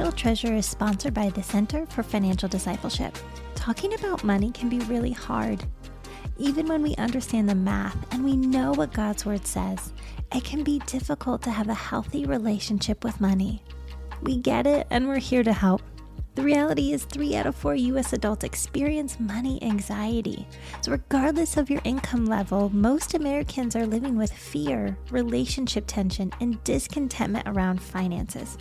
Idle Treasure is sponsored by the Center for Financial Discipleship. Talking about money can be really hard. Even when we understand the math and we know what God's Word says, it can be difficult to have a healthy relationship with money. We get it, and we're here to help. The reality is 3 out of 4 U.S. adults experience money anxiety. So regardless of your income level, most Americans are living with fear, relationship tension, and discontentment around finances.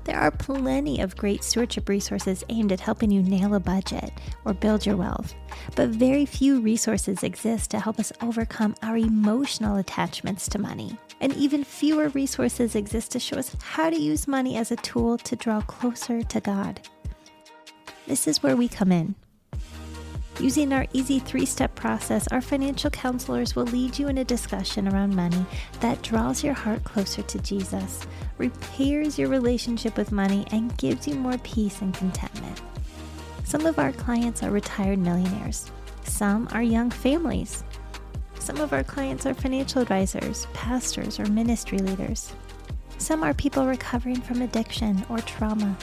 There are plenty of great stewardship resources aimed at helping you nail a budget or build your wealth, but very few resources exist to help us overcome our emotional attachments to money. And even fewer resources exist to show us how to use money as a tool to draw closer to God. This is where we come in. Using our easy 3-step process, our financial counselors will lead you in a discussion around money that draws your heart closer to Jesus, repairs your relationship with money, and gives you more peace and contentment. Some of our clients are retired millionaires. Some are young families. Some of our clients are financial advisors, pastors, or ministry leaders. Some are people recovering from addiction or trauma.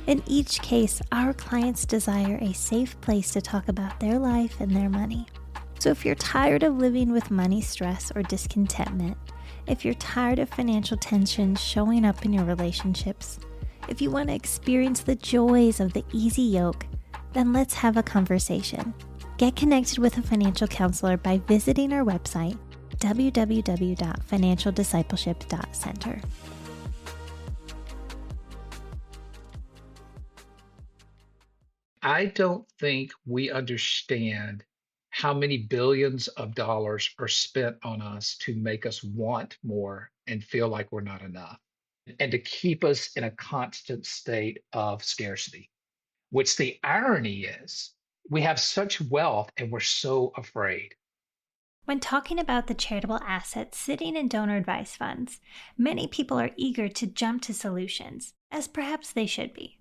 In each case, our clients desire a safe place to talk about their life and their money. So if you're tired of living with money stress or discontentment, if you're tired of financial tension showing up in your relationships, if you want to experience the joys of the easy yoke, then let's have a conversation. Get connected with a financial counselor by visiting our website, www.financialdiscipleship.center. I don't think we understand how many billions of dollars are spent on us to make us want more and feel like we're not enough, and to keep us in a constant state of scarcity, which the irony is we have such wealth and we're so afraid. When talking about the charitable assets sitting in donor advice funds, many people are eager to jump to solutions, as perhaps they should be.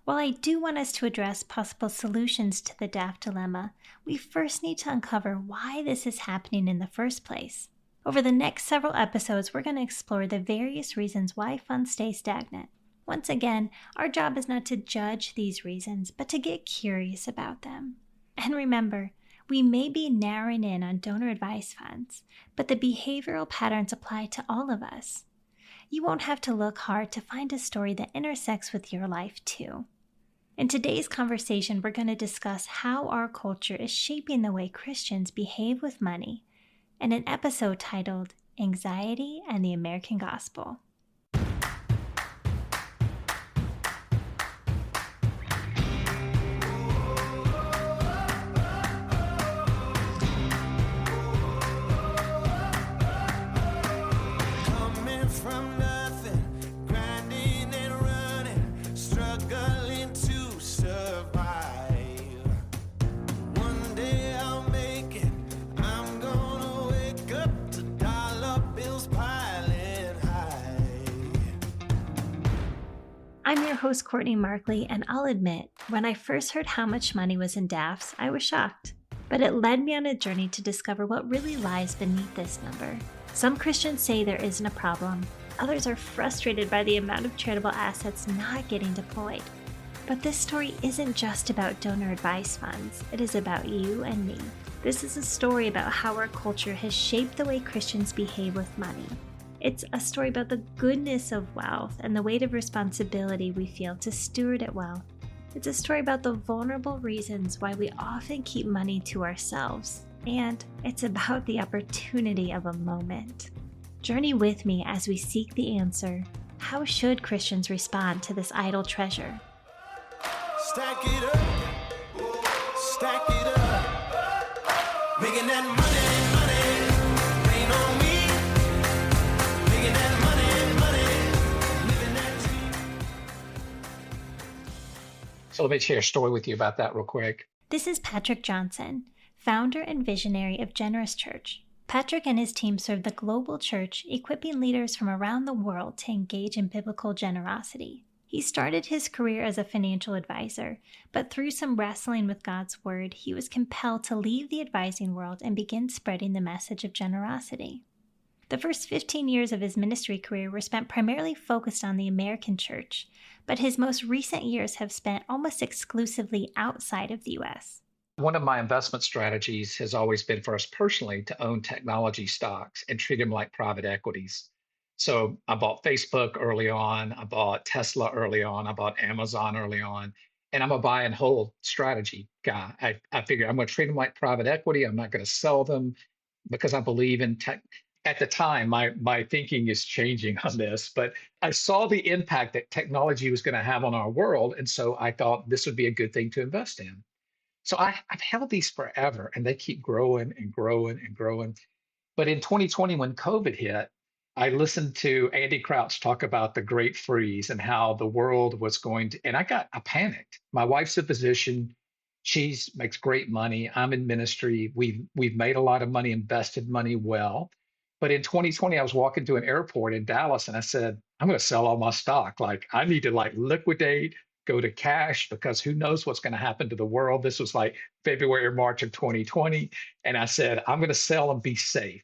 While I do want us to address possible solutions to the daft dilemma, we first need to uncover why this is happening in the first place. Over the next several episodes, we're going to explore the various reasons why funds stay stagnant. Once again, our job is not to judge these reasons, but to get curious about them. And remember, we may be narrowing in on donor advice funds, but the behavioral patterns apply to all of us. You won't have to look hard to find a story that intersects with your life too. In today's conversation, we're going to discuss how our culture is shaping the way Christians behave with money in an episode titled Anxiety and the American Gospel. I'm your host, Courtney Markley, and I'll admit, when I first heard how much money was in DAFs, I was shocked. But it led me on a journey to discover what really lies beneath this number. Some Christians say there isn't a problem. Others are frustrated by the amount of charitable assets not getting deployed. But this story isn't just about donor advice funds. It is about you and me. This is a story about how our culture has shaped the way Christians behave with money. It's a story about the goodness of wealth and the weight of responsibility we feel to steward it well. It's a story about the vulnerable reasons why we often keep money to ourselves. And it's about the opportunity of a moment. Journey with me as we seek the answer. How should Christians respond to this idle treasure? Stack it up, making that money. So let me share a story with you about that real quick. This is Patrick Johnson, founder and visionary of Generous Church. Patrick and his team serve the global church, equipping leaders from around the world to engage in biblical generosity. He started his career as a financial advisor, but through some wrestling with God's word, he was compelled to leave the advising world and begin spreading the message of generosity. The first 15 years of his ministry career were spent primarily focused on the American church, but his most recent years have spent almost exclusively outside of the U.S. One of my investment strategies has always been for us personally to own technology stocks and treat them like private equities. So I bought Facebook early on, I bought Tesla early on, I bought Amazon early on, and I'm a buy and hold strategy guy. I figure I'm going to treat them like private equity. I'm not going to sell them because I believe in tech. At the time, my thinking is changing on this, but I saw the impact that technology was going to have on our world. And so I thought this would be a good thing to invest in. So I've held these forever and they keep growing and growing and growing. But in 2020, when COVID hit, I listened to Andy Crouch talk about the great freeze and how the world was going to, and I panicked. My wife's a physician. She makes great money. I'm in ministry. We've made a lot of money, invested money well. But in 2020, I was walking to an airport in Dallas and I said, I'm going to sell all my stock. Like I need to like liquidate, go to cash because who knows what's going to happen to the world. This was like February or March of 2020. And I said, I'm going to sell and be safe.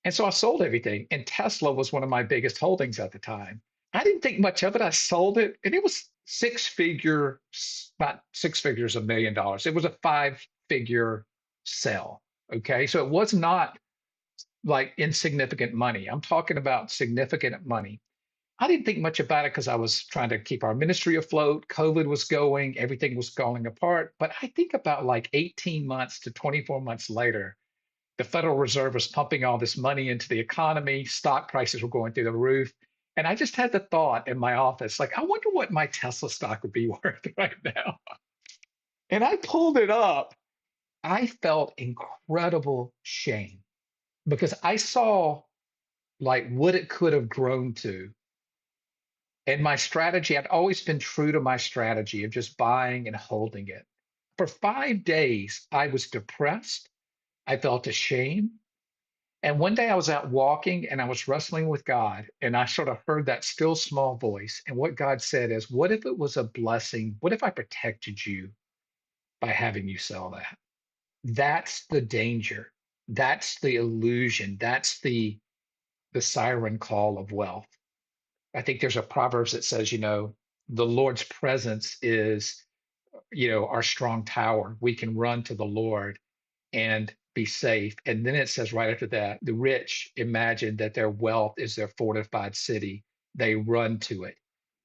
And so I sold everything. And Tesla was one of my biggest holdings at the time. I didn't think much of it. I sold it and it was about six figures, $1 million. It was a 5-figure sell. Okay. So it was not like insignificant money. I'm talking about significant money. I didn't think much about it because I was trying to keep our ministry afloat. COVID was going, everything was falling apart. But I think about like 18 months to 24 months later, the Federal Reserve was pumping all this money into the economy. Stock prices were going through the roof. And I just had the thought in my office, like, I wonder what my Tesla stock would be worth right now. And I pulled it up. I felt incredible shame because I saw like what it could have grown to. And my strategy, I'd always been true to my strategy of just buying and holding it. For 5 days, I was depressed. I felt ashamed. And one day I was out walking and I was wrestling with God and I sort of heard that still small voice. And what God said is, what if it was a blessing? What if I protected you by having you sell that? That's the danger. That's the illusion. That's the siren call of wealth. I think there's a Proverbs that says, the Lord's presence is, our strong tower. We can run to the Lord and be safe. And then it says right after that, the rich imagine that their wealth is their fortified city. They run to it.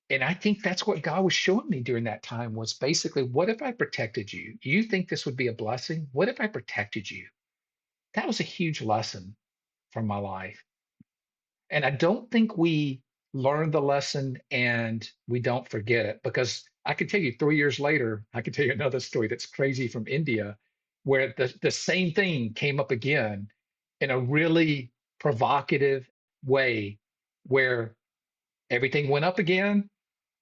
And I think that's what God was showing me during that time was basically, what if I protected you? You think this would be a blessing? What if I protected you? That was a huge lesson from my life. And I don't think we learn the lesson and we don't forget it because I can tell you 3 years later, I can tell you another story that's crazy from India where the same thing came up again in a really provocative way where everything went up again.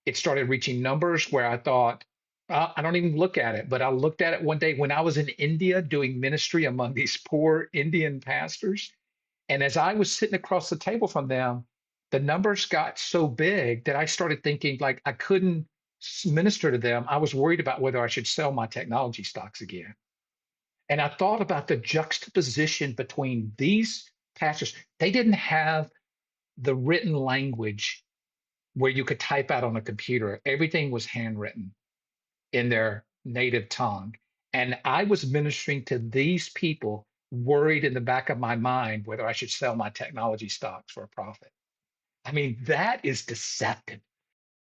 It started reaching numbers where I thought, I don't even look at it, but I looked at it one day when I was in India doing ministry among these poor Indian pastors. And as I was sitting across the table from them, the numbers got so big that I started thinking like I couldn't minister to them. I was worried about whether I should sell my technology stocks again. And I thought about the juxtaposition between these pastors. They didn't have the written language where you could type out on a computer. Everything was handwritten in their native tongue. And I was ministering to these people, worried in the back of my mind whether I should sell my technology stocks for a profit. I mean, that is deceptive.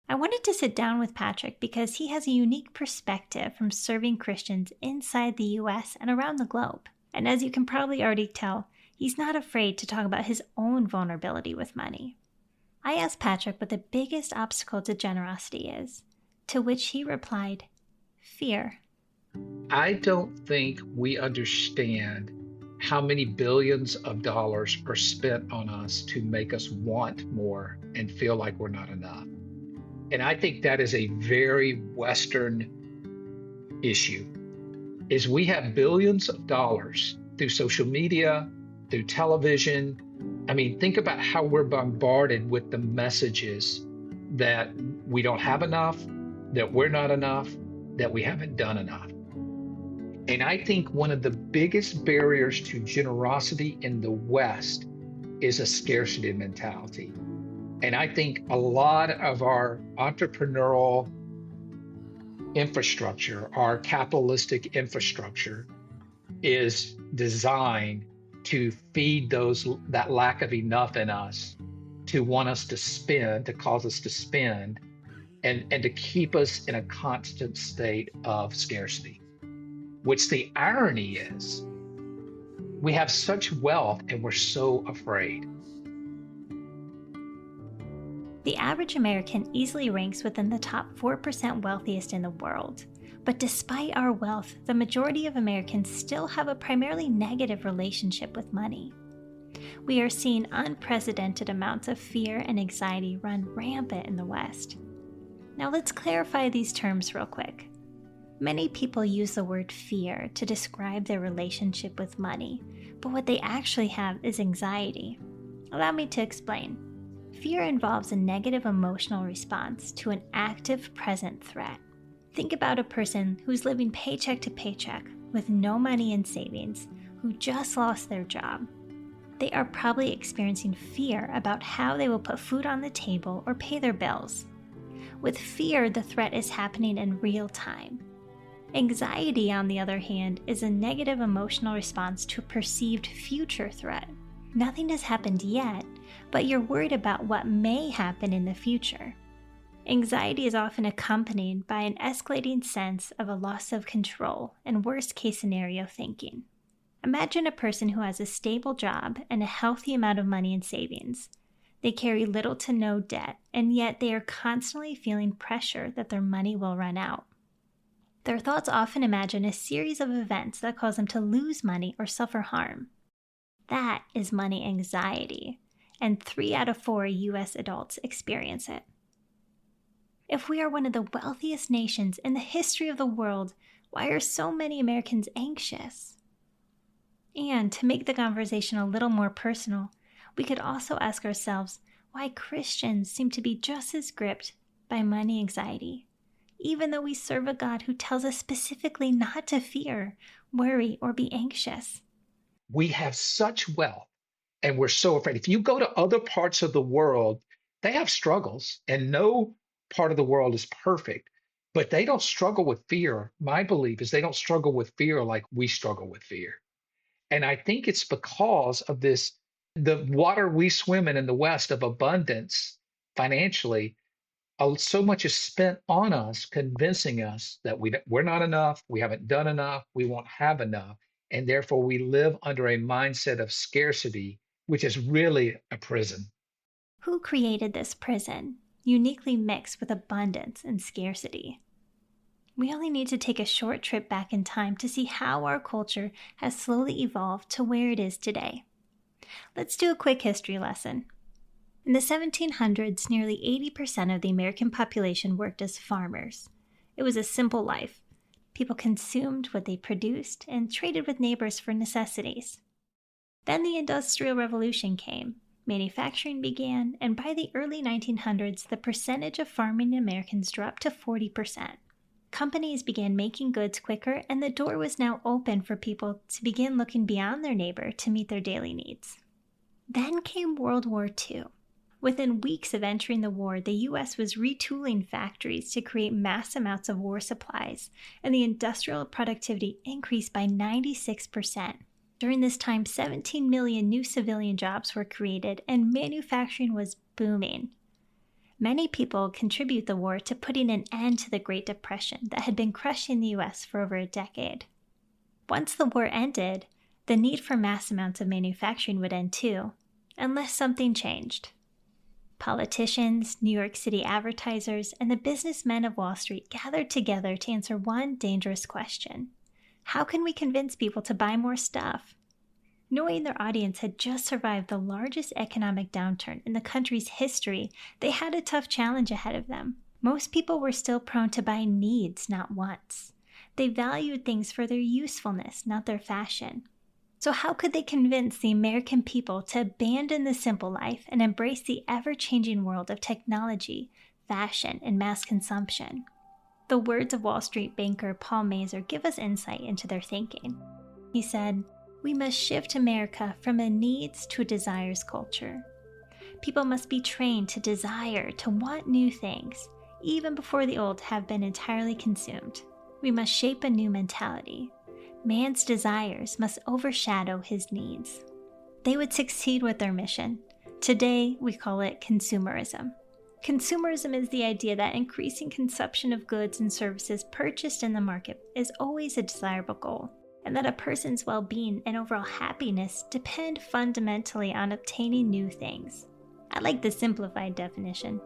I wanted to sit down with Patrick because he has a unique perspective from serving Christians inside the US and around the globe. And as you can probably already tell, he's not afraid to talk about his own vulnerability with money. I asked Patrick what the biggest obstacle to generosity is, to which he replied, fear. I don't think we understand how many billions of dollars are spent on us to make us want more and feel like we're not enough. And I think that is a very Western issue, is we have billions of dollars through social media, through television. I mean, think about how we're bombarded with the messages that we don't have enough, that we're not enough, that we haven't done enough. And I think one of the biggest barriers to generosity in the West is a scarcity mentality. And I think a lot of our entrepreneurial infrastructure, our capitalistic infrastructure, is designed to feed that lack of enough in us, to want us to spend, to cause us to spend, and to keep us in a constant state of scarcity. Which the irony is, we have such wealth and we're so afraid. The average American easily ranks within the top 4% wealthiest in the world. But despite our wealth, the majority of Americans still have a primarily negative relationship with money. We are seeing unprecedented amounts of fear and anxiety run rampant in the West. Now let's clarify these terms real quick. Many people use the word fear to describe their relationship with money, but what they actually have is anxiety. Allow me to explain. Fear involves a negative emotional response to an active present threat. Think about a person who's living paycheck to paycheck with no money in savings, who just lost their job. They are probably experiencing fear about how they will put food on the table or pay their bills. With fear, the threat is happening in real time. Anxiety, on the other hand, is a negative emotional response to a perceived future threat. Nothing has happened yet, but you're worried about what may happen in the future. Anxiety is often accompanied by an escalating sense of a loss of control and worst-case scenario thinking. Imagine a person who has a stable job and a healthy amount of money in savings. They carry little to no debt, and yet they are constantly feeling pressure that their money will run out. Their thoughts often imagine a series of events that cause them to lose money or suffer harm. That is money anxiety, and 3 out of 4 U.S. adults experience it. If we are one of the wealthiest nations in the history of the world, why are so many Americans anxious? And to make the conversation a little more personal, we could also ask ourselves why Christians seem to be just as gripped by money anxiety, even though we serve a God who tells us specifically not to fear, worry, or be anxious. We have such wealth and we're so afraid. If you go to other parts of the world, they have struggles, and no part of the world is perfect, but they don't struggle with fear. My belief is they don't struggle with fear like we struggle with fear. And I think it's because of this, the water we swim in the West of abundance financially. So much is spent on us, convincing us that we're not enough, we haven't done enough, we won't have enough. And therefore, we live under a mindset of scarcity, which is really a prison. Who created this prison, uniquely mixed with abundance and scarcity? We only need to take a short trip back in time to see how our culture has slowly evolved to where it is today. Let's do a quick history lesson. In the 1700s, nearly 80% of the American population worked as farmers. It was a simple life. People consumed what they produced and traded with neighbors for necessities. Then the Industrial Revolution came. Manufacturing began, and by the early 1900s, the percentage of farming Americans dropped to 40%. Companies began making goods quicker, and the door was now open for people to begin looking beyond their neighbor to meet their daily needs. Then came World War II. Within weeks of entering the war, the U.S. was retooling factories to create mass amounts of war supplies, and the industrial productivity increased by 96%. During this time, 17 million new civilian jobs were created, and manufacturing was booming. Many people contribute the war to putting an end to the Great Depression that had been crushing the U.S. for over a decade. Once the war ended, the need for mass amounts of manufacturing would end too, unless something changed. Politicians, New York City advertisers, and the businessmen of Wall Street gathered together to answer one dangerous question. How can we convince people to buy more stuff? Knowing their audience had just survived the largest economic downturn in the country's history, they had a tough challenge ahead of them. Most people were still prone to buy needs, not wants. They valued things for their usefulness, not their fashion. So how could they convince the American people to abandon the simple life and embrace the ever-changing world of technology, fashion, and mass consumption? The words of Wall Street banker Paul Mazur give us insight into their thinking. He said, We must shift America from a needs to a desires culture. People must be trained to desire, to want new things, even before the old have been entirely consumed. We must shape a new mentality. Man's desires must overshadow his needs. They would succeed with their mission. Today, we call it consumerism. Consumerism is the idea that increasing consumption of goods and services purchased in the market is always a desirable goal, and that a person's well-being and overall happiness depend fundamentally on obtaining new things. I like the simplified definition.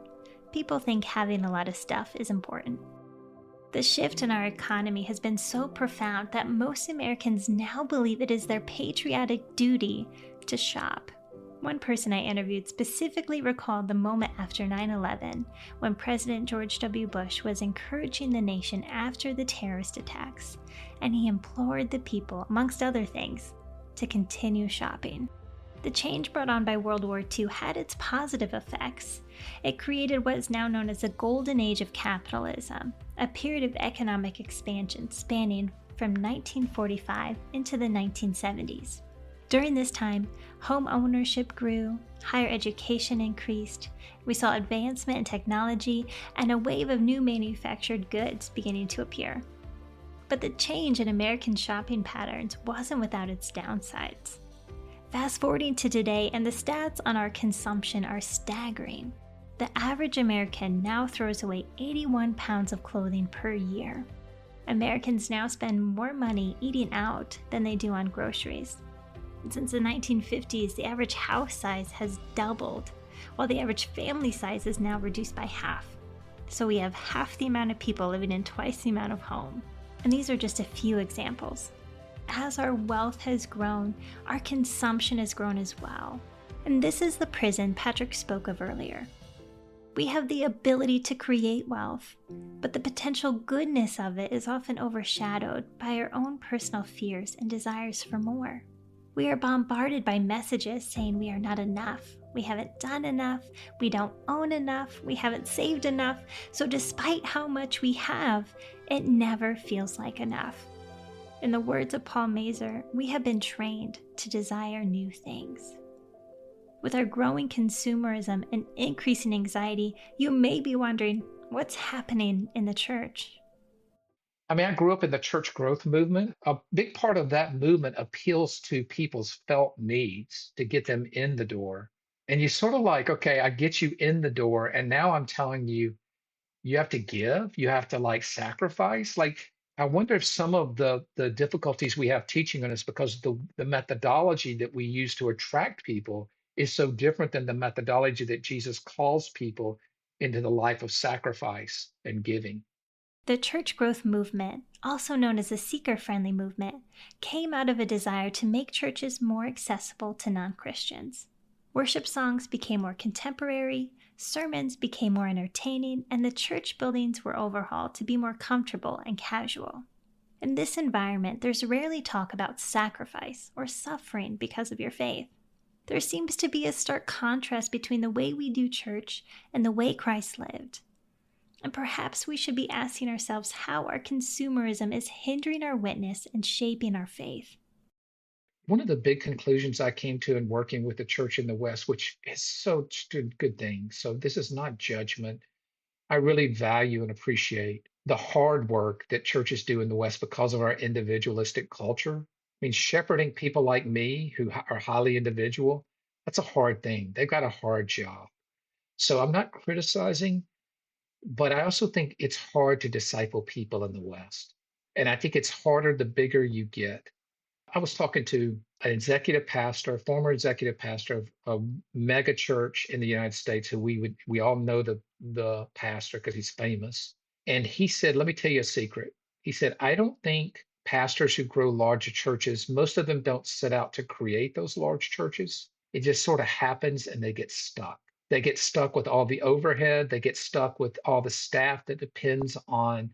People think having a lot of stuff is important. The shift in our economy has been so profound that most Americans now believe it is their patriotic duty to shop. One person I interviewed specifically recalled the moment after 9/11 when President George W. Bush was encouraging the nation after the terrorist attacks, and he implored the people, amongst other things, to continue shopping. The change brought on by World War II had its positive effects. It created what is now known as the golden age of capitalism, a period of economic expansion spanning from 1945 into the 1970s. During this time, home ownership grew, higher education increased, we saw advancement in technology, and a wave of new manufactured goods beginning to appear. But the change in American shopping patterns wasn't without its downsides. Fast forwarding to today, and the stats on our consumption are staggering. The average American now throws away 81 pounds of clothing per year. Americans now spend more money eating out than they do on groceries. And since the 1950s, the average house size has doubled, while the average family size is now reduced by half. So we have half the amount of people living in twice the amount of home. And these are just a few examples. As our wealth has grown, our consumption has grown as well. And this is the prison Patrick spoke of earlier. We have the ability to create wealth, but the potential goodness of it is often overshadowed by our own personal fears and desires for more. We are bombarded by messages saying we are not enough, we haven't done enough, we don't own enough, we haven't saved enough, so despite how much we have, it never feels like enough. In the words of Paul Mazur, we have been trained to desire new things. With our growing consumerism and increasing anxiety, you may be wondering what's happening in the church. I mean, I grew up in the church growth movement. A big part of that movement appeals to people's felt needs to get them in the door. And you sort of like, okay, I get you in the door, and now I'm telling you, you have to give, you have to like sacrifice. Like, I wonder if some of the difficulties we have teaching on this because the methodology that we use to attract people is so different than the methodology that Jesus calls people into the life of sacrifice and giving. The church growth movement, also known as the seeker-friendly movement, came out of a desire to make churches more accessible to non-Christians. Worship songs became more contemporary, sermons became more entertaining, and the church buildings were overhauled to be more comfortable and casual. In this environment, there's rarely talk about sacrifice or suffering because of your faith. There seems to be a stark contrast between the way we do church and the way Christ lived. And perhaps we should be asking ourselves how our consumerism is hindering our witness and shaping our faith. One of the big conclusions I came to in working with the church in the West, which is such a good thing. So this is not judgment. I really value and appreciate the hard work that churches do in the West because of our individualistic culture. I mean, shepherding people like me who are highly individual, that's a hard thing. They've got a hard job. So I'm not criticizing, but I also think it's hard to disciple people in the West. And I think it's harder the bigger you get. I was talking to an executive pastor, former executive pastor of a mega church in the United States, who we all know the pastor because he's famous. And he said, let me tell you a secret. He said, I don't think pastors who grow larger churches, most of them don't set out to create those large churches. It just sort of happens and they get stuck. They get stuck with all the overhead. They get stuck with all the staff that depends on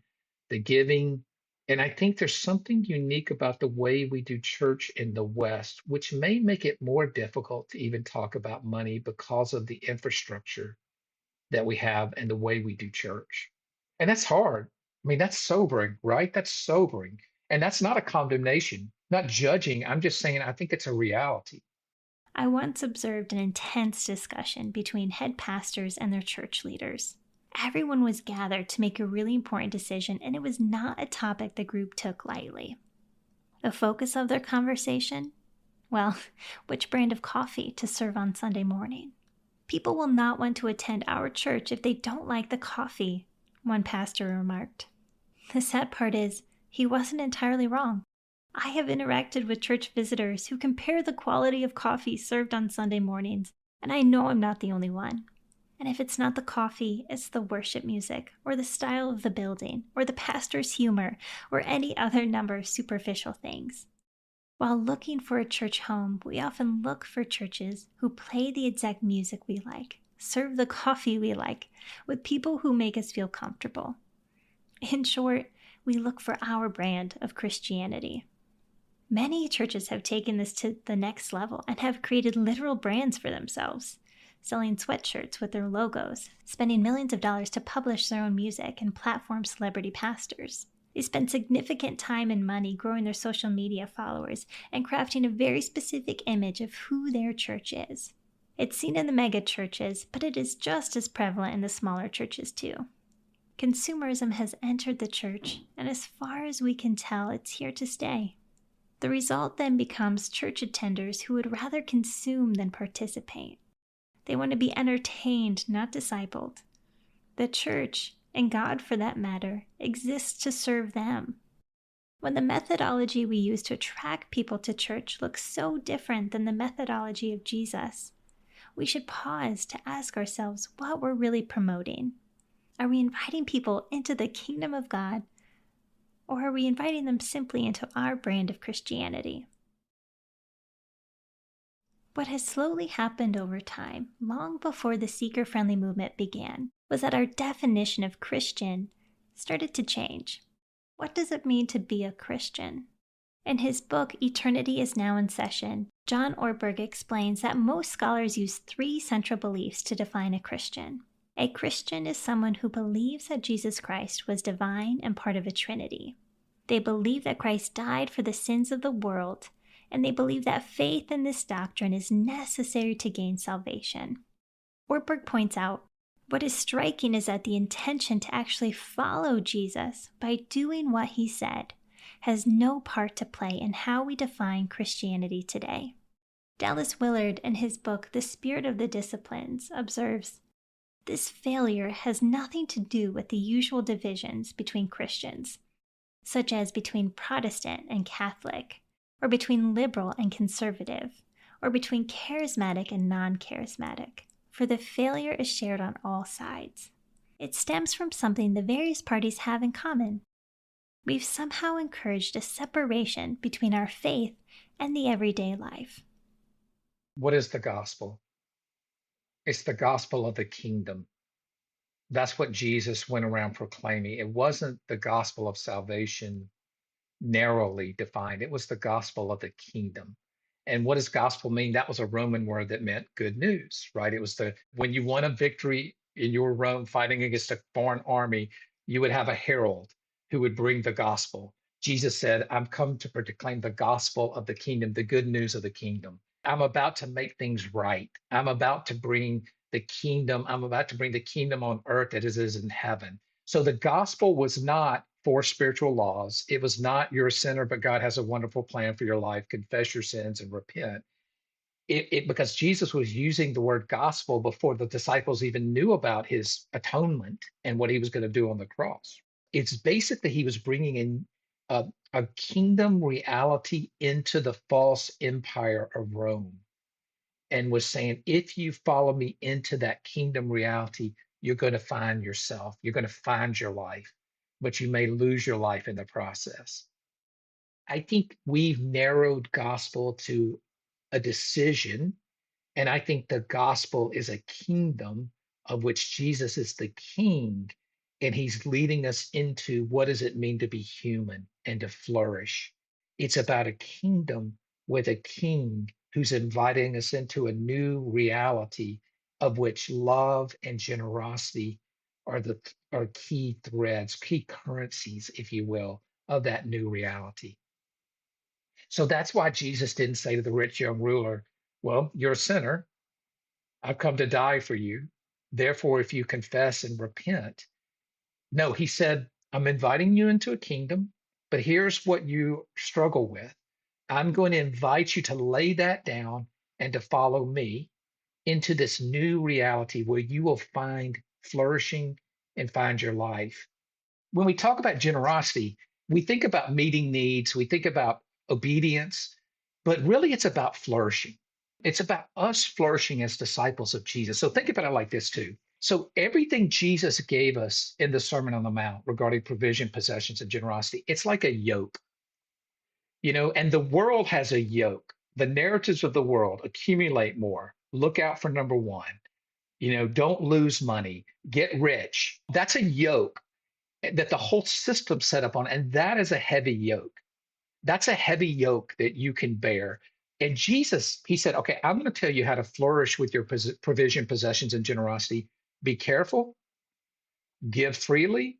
the giving. And I think there's something unique about the way we do church in the West, which may make it more difficult to even talk about money because of the infrastructure that we have and the way we do church. And that's hard. I mean, that's sobering, right? That's sobering. And that's not a condemnation. Not judging. I'm just saying I think it's a reality. I once observed an intense discussion between head pastors and their church leaders. Everyone was gathered to make a really important decision, and it was not a topic the group took lightly. The focus of their conversation? Well, which brand of coffee to serve on Sunday morning. People will not want to attend our church if they don't like the coffee, one pastor remarked. The sad part is, he wasn't entirely wrong. I have interacted with church visitors who compare the quality of coffee served on Sunday mornings, and I know I'm not the only one. And if it's not the coffee, it's the worship music, or the style of the building, or the pastor's humor, or any other number of superficial things. While looking for a church home, we often look for churches who play the exact music we like, serve the coffee we like, with people who make us feel comfortable. In short, we look for our brand of Christianity. Many churches have taken this to the next level and have created literal brands for themselves, selling sweatshirts with their logos, spending millions of dollars to publish their own music and platform celebrity pastors. They spend significant time and money growing their social media followers and crafting a very specific image of who their church is. It's seen in the mega churches, but it is just as prevalent in the smaller churches too. Consumerism has entered the church, and as far as we can tell, it's here to stay. The result then becomes church attenders who would rather consume than participate. They want to be entertained, not discipled. The church, and God for that matter, exists to serve them. When the methodology we use to attract people to church looks so different than the methodology of Jesus, we should pause to ask ourselves what we're really promoting. Are we inviting people into the kingdom of God, or are we inviting them simply into our brand of Christianity? What has slowly happened over time, long before the seeker-friendly movement began, was that our definition of Christian started to change. What does it mean to be a Christian? In his book, Eternity is Now in Session, John Ortberg explains that most scholars use 3 central beliefs to define a Christian. A Christian is someone who believes that Jesus Christ was divine and part of a Trinity. They believe that Christ died for the sins of the world, and they believe that faith in this doctrine is necessary to gain salvation. Ortberg points out, what is striking is that the intention to actually follow Jesus by doing what he said has no part to play in how we define Christianity today. Dallas Willard, in his book The Spirit of the Disciplines, observes, this failure has nothing to do with the usual divisions between Christians, such as between Protestant and Catholic, or between liberal and conservative, or between charismatic and non-charismatic, for the failure is shared on all sides. It stems from something the various parties have in common. We've somehow encouraged a separation between our faith and the everyday life. What is the gospel? It's the gospel of the kingdom. That's what Jesus went around proclaiming. It wasn't the gospel of salvation narrowly defined. It was the gospel of the kingdom. And what does gospel mean? That was a Roman word that meant good news, right? It was when you won a victory in your Rome fighting against a foreign army, you would have a herald who would bring the gospel. Jesus said, I'm come to proclaim the gospel of the kingdom, the good news of the kingdom. I'm about to make things right. I'm about to bring the kingdom. I'm about to bring the kingdom on earth as it is in heaven. So the gospel was not 4 spiritual laws. It was not you're a sinner, but God has a wonderful plan for your life. Confess your sins and repent. Because Jesus was using the word gospel before the disciples even knew about his atonement and what he was going to do on the cross. It's basically he was bringing in a kingdom reality into the false empire of Rome and was saying, if you follow me into that kingdom reality, you're going to find yourself, you're going to find your life, but you may lose your life in the process. I think we've narrowed gospel to a decision, and I think the gospel is a kingdom of which Jesus is the king, and he's leading us into what does it mean to be human and to flourish. It's about a kingdom with a king who's inviting us into a new reality of which love and generosity are key threads, key currencies, if you will, of that new reality. So that's why Jesus didn't say to the rich young ruler, well, you're a sinner. I've come to die for you. Therefore, if you confess and repent, no, he said, I'm inviting you into a kingdom, but here's what you struggle with. I'm going to invite you to lay that down and to follow me into this new reality where you will find flourishing and find your life. When we talk about generosity, we think about meeting needs, we think about obedience, but really it's about flourishing. It's about us flourishing as disciples of Jesus. So think about it like this too. So everything Jesus gave us in the Sermon on the Mount regarding provision, possessions, and generosity, it's like a yoke, and the world has a yoke. The narratives of the world accumulate more. Look out for number one. Don't lose money, get rich. That's a yoke that the whole system set up on. And that is a heavy yoke. That's a heavy yoke that you can bear. And Jesus, he said, okay, I'm going to tell you how to flourish with your provision, possessions, and generosity. Be careful, give freely,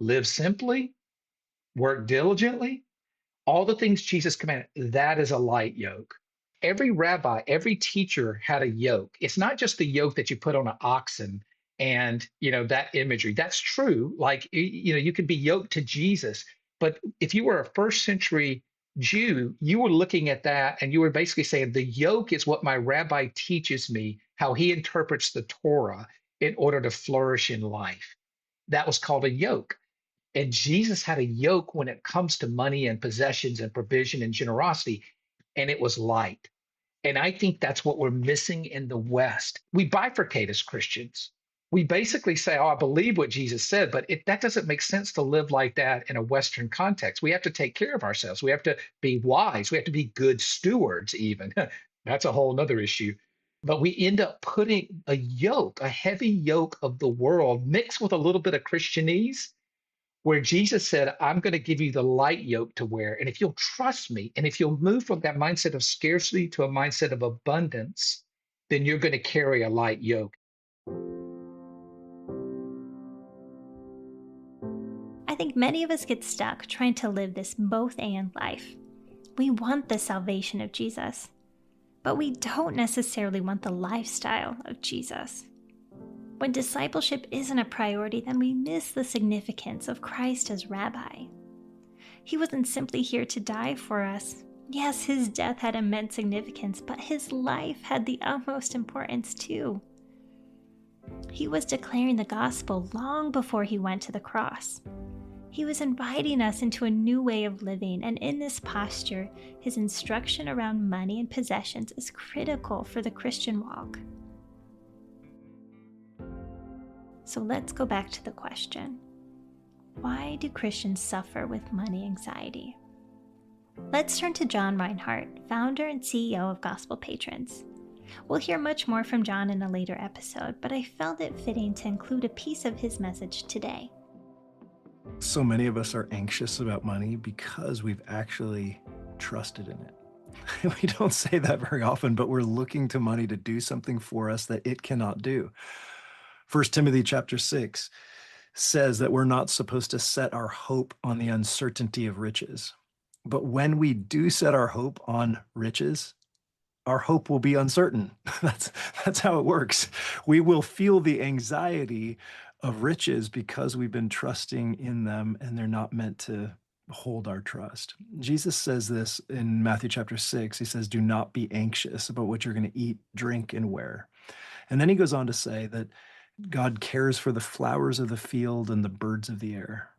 live simply, work diligently. All the things Jesus commanded, that is a light yoke. Every rabbi, every teacher had a yoke. It's not just the yoke that you put on an oxen and, that imagery. That's true. Like, you can be yoked to Jesus. But if you were a first century Jew, you were looking at that and you were basically saying the yoke is what my rabbi teaches me, how he interprets the Torah in order to flourish in life. That was called a yoke. And Jesus had a yoke when it comes to money and possessions and provision and generosity, and it was light. And I think that's what we're missing in the West. We bifurcate as Christians. We basically say, oh, I believe what Jesus said, but that doesn't make sense to live like that in a Western context. We have to take care of ourselves. We have to be wise. We have to be good stewards, even. That's a whole nother issue. But we end up putting a yoke, a heavy yoke of the world mixed with a little bit of Christianese where Jesus said, I'm going to give you the light yoke to wear. And if you'll trust me, and if you'll move from that mindset of scarcity to a mindset of abundance, then you're going to carry a light yoke. I think many of us get stuck trying to live this both and life. We want the salvation of Jesus, but we don't necessarily want the lifestyle of Jesus. When discipleship isn't a priority, then we miss the significance of Christ as rabbi. He wasn't simply here to die for us. Yes, his death had immense significance, but his life had the utmost importance too. He was declaring the gospel long before he went to the cross. He was inviting us into a new way of living, and in this posture, his instruction around money and possessions is critical for the Christian walk. So let's go back to the question. Why do Christians suffer with money anxiety? Let's turn to John Reinhardt, founder and CEO of Gospel Patrons. We'll hear much more from John in a later episode, but I felt it fitting to include a piece of his message today. So many of us are anxious about money because we've actually trusted in it. We don't say that very often, but we're looking to money to do something for us that it cannot do. 1 Timothy chapter 6 says that we're not supposed to set our hope on the uncertainty of riches. But when we do set our hope on riches, our hope will be uncertain. That's how it works. We will feel the anxiety of riches because we've been trusting in them and they're not meant to hold our trust. Jesus says this in Matthew chapter 6. He says, do not be anxious about what you're going to eat, drink, and wear. And then he goes on to say that God cares for the flowers of the field and the birds of the air.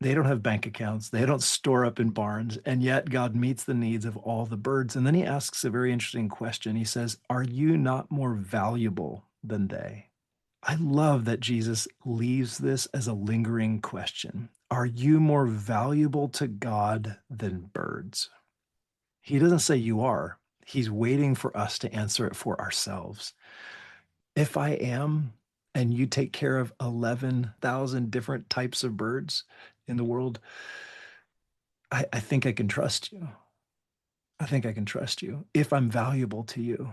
They don't have bank accounts. They don't store up in barns. And yet God meets the needs of all the birds. And then he asks a very interesting question. He says, are you not more valuable than they? I love that Jesus leaves this as a lingering question. Are you more valuable to God than birds? He doesn't say you are. He's waiting for us to answer it for ourselves. If I am, and you take care of 11,000 different types of birds in the world, I think I can trust you. I think I can trust you if I'm valuable to you.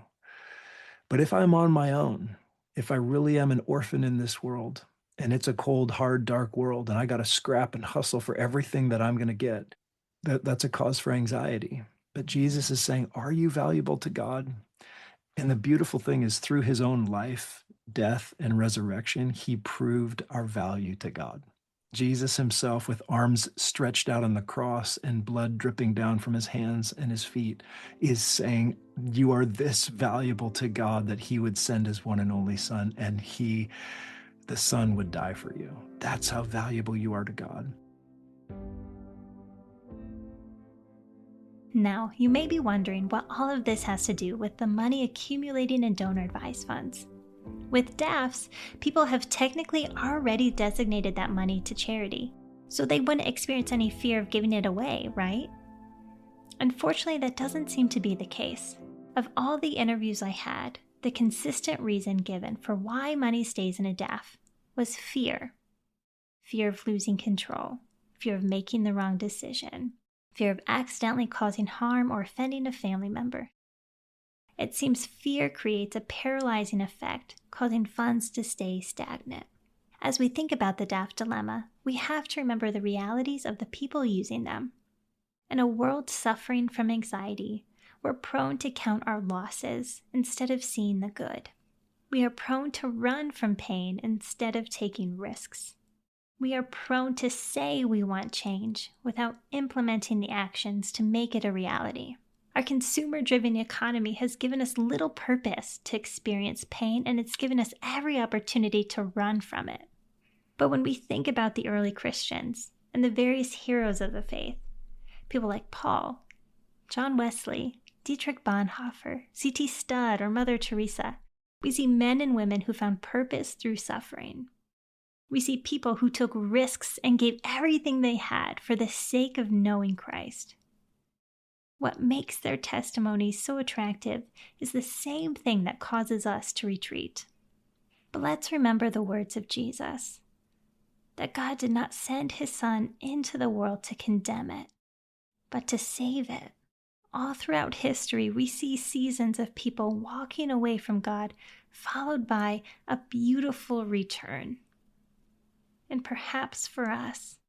But if I'm on my own, if I really am an orphan in this world, and it's a cold, hard, dark world, and I got to scrap and hustle for everything that I'm going to get, that's a cause for anxiety. But Jesus is saying, are you valuable to God? And the beautiful thing is, through his own life, death, and resurrection, he proved our value to God. Jesus himself, with arms stretched out on the cross and blood dripping down from his hands and his feet, is saying, you are this valuable to God that he would send his one and only son, and the son, would die for you. That's how valuable you are to God. Now, you may be wondering what all of this has to do with the money accumulating in donor advised funds. With DAFs, people have technically already designated that money to charity, so they wouldn't experience any fear of giving it away, right? Unfortunately, that doesn't seem to be the case. Of all the interviews I had, the consistent reason given for why money stays in a DAF was fear. Fear of losing control, fear of making the wrong decision, fear of accidentally causing harm or offending a family member. It seems fear creates a paralyzing effect, causing funds to stay stagnant. As we think about the DAF dilemma, we have to remember the realities of the people using them. In a world suffering from anxiety, we're prone to count our losses instead of seeing the good. We are prone to run from pain instead of taking risks. We are prone to say we want change without implementing the actions to make it a reality. Our consumer-driven economy has given us little purpose to experience pain, and it's given us every opportunity to run from it. But when we think about the early Christians and the various heroes of the faith, people like Paul, John Wesley, Dietrich Bonhoeffer, C.T. Studd, or Mother Teresa, we see men and women who found purpose through suffering. We see people who took risks and gave everything they had for the sake of knowing Christ. What makes their testimonies so attractive is the same thing that causes us to retreat. But let's remember the words of Jesus, that God did not send his Son into the world to condemn it, but to save it. All throughout history, we see seasons of people walking away from God, followed by a beautiful return. And perhaps for us,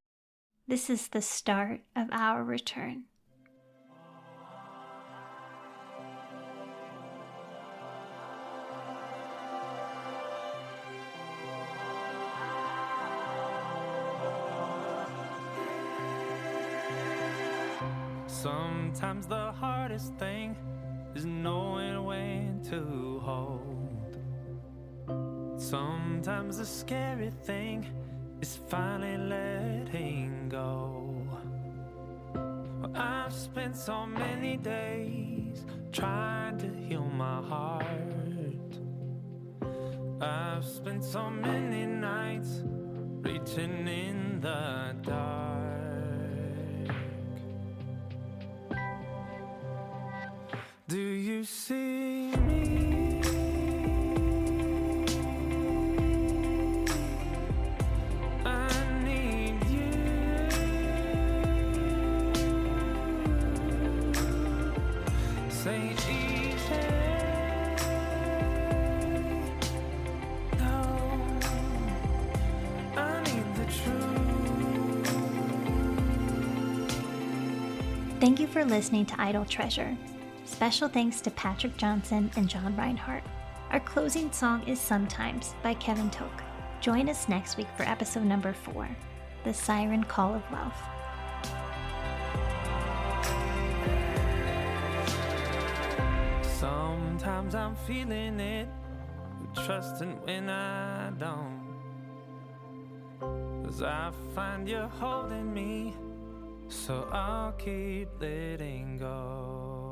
this is the start of our return. Sometimes the hardest thing is knowing when to hold. Sometimes the scary thing is finally letting go. Well, I've spent so many days trying to heal my heart. I've spent so many nights reaching in the dark. Do you see me? I need you. Say easy. No, I need the truth. Thank you for listening to Idle Treasure. Special thanks to Patrick Johnson and John Reinhardt. Our closing song is Sometimes by Kevin Toke. Join us next week for episode number 4, The Siren Call of Wealth. Sometimes I'm feeling it, trusting when I don't. 'Cause I find you holding me, so I'll keep letting go.